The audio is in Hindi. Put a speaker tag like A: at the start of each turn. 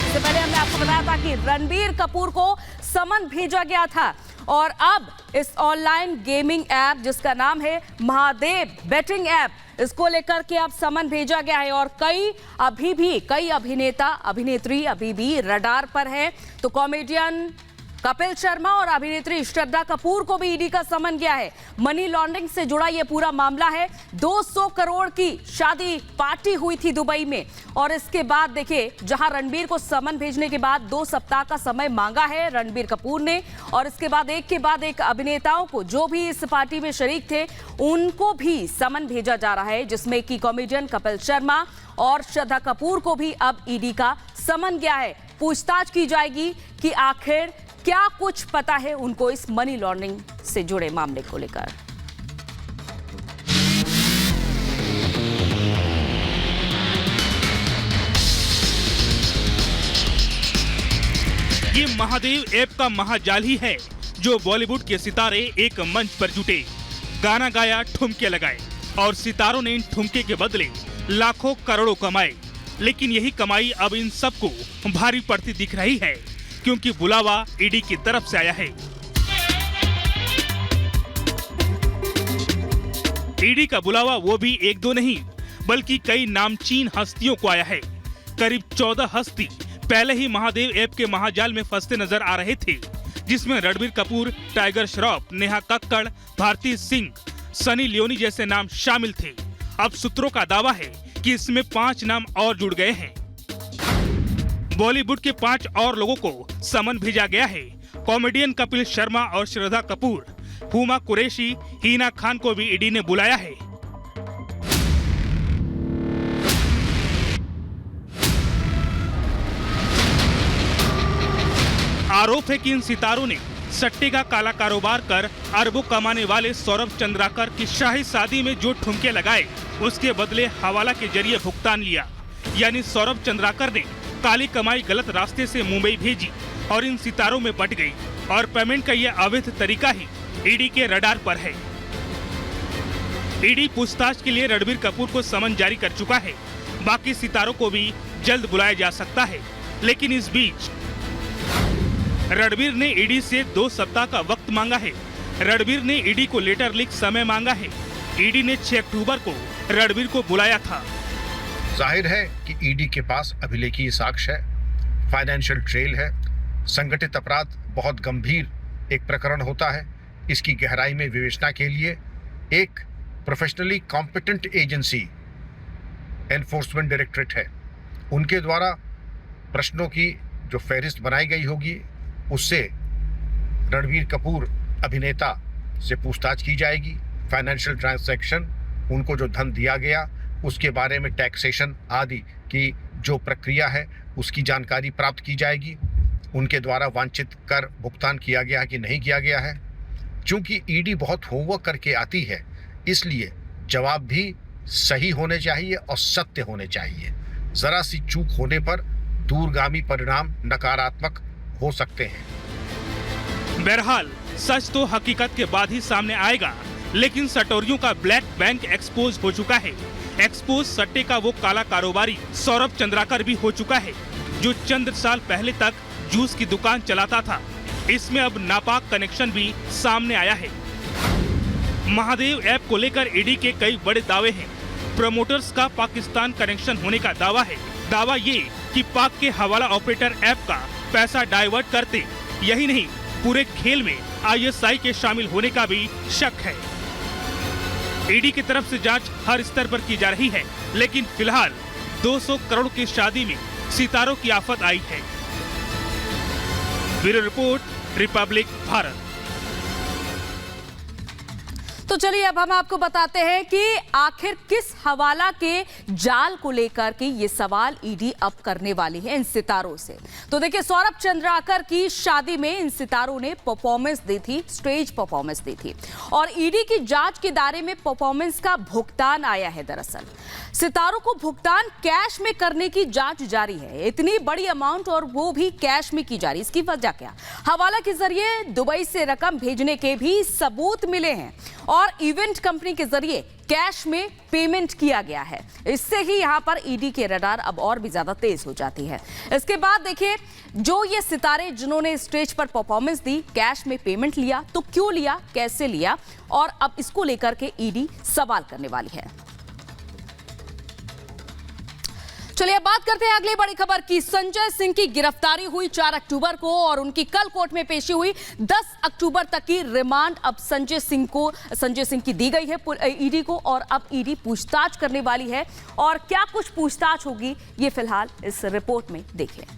A: इससे पहले हमने आपको बताया था कि रणबीर कपूर को समन भेजा गया था और अब इस ऑनलाइन गेमिंग ऐप जिसका नाम है महादेव बेटिंग ऐप, इसको लेकर के अब समन भेजा गया है और कई अभिनेता अभिनेत्री अभी भी रडार पर हैं। तो कॉमेडियन कपिल शर्मा और अभिनेत्री श्रद्धा कपूर को भी ईडी का समन गया है। मनी लॉन्ड्रिंग से जुड़ा यह पूरा मामला है। 200 करोड़ की शादी पार्टी हुई थी दुबई में और इसके बाद देखिए, जहां रणबीर को समन भेजने के बाद 2 सप्ताह का समय मांगा है रणबीर कपूर ने और इसके बाद एक के बाद एक अभिनेताओं को जो भी इस पार्टी में शरीक थे उनको भी समन भेजा जा रहा है, जिसमें कि कॉमेडियन कपिल शर्मा और श्रद्धा कपूर को भी अब ईडी का समन गया है। पूछताछ की जाएगी कि आखिर क्या कुछ पता है उनको इस मनी लॉन्ड्रिंग से जुड़े मामले को लेकर।
B: ये महादेव ऐप का महाजाल ही है जो बॉलीवुड के सितारे एक मंच पर जुटे, गाना गाया, ठुमके लगाए और सितारों ने इन ठुमके के बदले लाखों करोड़ों कमाए। लेकिन यही कमाई अब इन सबको भारी पड़ती दिख रही है क्योंकि बुलावा ईडी की तरफ से आया है। ईडी का बुलावा वो भी एक दो नहीं बल्कि कई नामचीन हस्तियों को आया है। करीब 14 हस्ती पहले ही महादेव ऐप के महाजाल में फंसते नजर आ रहे थे, जिसमें रणबीर कपूर, टाइगर श्रॉफ, नेहा कक्कड़, भारती सिंह, सनी लियोनी जैसे नाम शामिल थे। अब सूत्रों का दावा है कि इसमें 5 नाम और जुड़ गए हैं। बॉलीवुड के 5 और लोगों को समन भेजा गया है। कॉमेडियन कपिल शर्मा और श्रद्धा कपूर, हुमा कुरैशी, हिना खान को भी ईडी ने बुलाया है। आरोप है कि इन सितारों ने सट्टे का काला कारोबार कर अरबों कमाने वाले सौरभ चंद्राकर की शाही शादी में जो ठुमके लगाए उसके बदले हवाला के जरिए भुगतान लिया। यानी सौरभ चंद्राकर ने काली कमाई गलत रास्ते से मुंबई भेजी और इन सितारों में बट गई और पेमेंट का यह अवैध तरीका ही ईडी के रडार पर है। ईडी पूछताछ के लिए रणबीर कपूर को समन जारी कर चुका है। बाकी सितारों को भी जल्द बुलाया जा सकता है। लेकिन इस बीच रणबीर ने ईडी से 2 सप्ताह का वक्त मांगा है। रणबीर ने ईडी को लेटर लिख समय मांगा है। ईडी ने 6 अक्टूबर को रणबीर को बुलाया था।
C: जाहिर है कि ईडी के पास अभिलेखीय साक्ष्य है, फाइनेंशियल ट्रेल है। संगठित अपराध बहुत गंभीर एक प्रकरण होता है। इसकी गहराई में विवेचना के लिए एक professionally competent agency enforcement directorate है। उनके द्वारा प्रश्नों की जो फहरिस्त बनाई गई होगी उससे रणबीर कपूर अभिनेता से पूछताछ की जाएगी। फाइनेंशियल ट्रांजैक्शन, उनको जो धन दिया गया उसके बारे में टैक्सेशन आदि की जो प्रक्रिया है उसकी जानकारी प्राप्त की जाएगी। उनके द्वारा वांछित कर भुगतान किया गया है कि नहीं किया गया है। क्योंकि ईडी बहुत होमवर्क करके आती है, इसलिए जवाब भी सही होने चाहिए और सत्य होने चाहिए। जरा सी चूक होने पर दूरगामी परिणाम नकारात्मक हो सकते हैं।
B: बहरहाल सच तो हकीकत के बाद ही सामने आएगा, लेकिन सटोरियों का ब्लैक बैंक एक्सपोज हो चुका है। एक्सपोज सट्टे का वो काला कारोबारी सौरभ चंद्राकर भी हो चुका है जो चंद साल पहले तक जूस की दुकान चलाता था। इसमें अब नापाक कनेक्शन भी सामने आया है। महादेव ऐप को लेकर ईडी के कई बड़े दावे हैं। प्रमोटर्स का पाकिस्तान कनेक्शन होने का दावा है। दावा ये कि पाक के हवाला ऑपरेटर ऐप का पैसा डाइवर्ट करते। यही नहीं, पूरे खेल में आईएसआई के शामिल होने का भी शक है। ईडी की तरफ से जांच हर स्तर पर की जा रही है, लेकिन फिलहाल 200 करोड़ की शादी में सितारों की आफत आई है। Bureau report, Republic Bharat.
A: तो चलिए अब हम आपको बताते हैं कि आखिर किस हवाला के जाल को लेकर के ये सवाल ईडी अब करने वाली है इन सितारों से। तो देखिए, सौरभ चंद्राकर की शादी में इन सितारों ने परफॉर्मेंस दी थी, स्टेज परफॉर्मेंस दी थी और ईडी की जांच के दायरे में परफॉर्मेंस का भुगतान आया है। दरअसल सितारों को भुगतान कैश में करने की जांच जारी है। इतनी बड़ी अमाउंट और वो भी कैश में की जा रही, इसकी वजह क्या? हवाला के जरिए दुबई से रकम भेजने के भी सबूत मिले हैं और और इवेंट कंपनी के जरिए कैश में पेमेंट किया गया है। इससे ही यहां पर ईडी के रडार अब और भी ज्यादा तेज हो जाती है। इसके बाद देखिए, जो ये सितारे जिन्होंने स्टेज पर परफॉर्मेंस दी, कैश में पेमेंट लिया, तो क्यों लिया, कैसे लिया, और अब इसको लेकर के ईडी सवाल करने वाली है। चलिए अब बात करते हैं अगली बड़ी खबर की। संजय सिंह की गिरफ्तारी हुई 4 अक्टूबर को और उनकी कल कोर्ट में पेशी हुई। 10 अक्टूबर तक की रिमांड अब संजय सिंह की दी गई है ईडी को, और अब ईडी पूछताछ करने वाली है। और क्या कुछ पूछताछ होगी, ये फिलहाल इस रिपोर्ट में देखिए।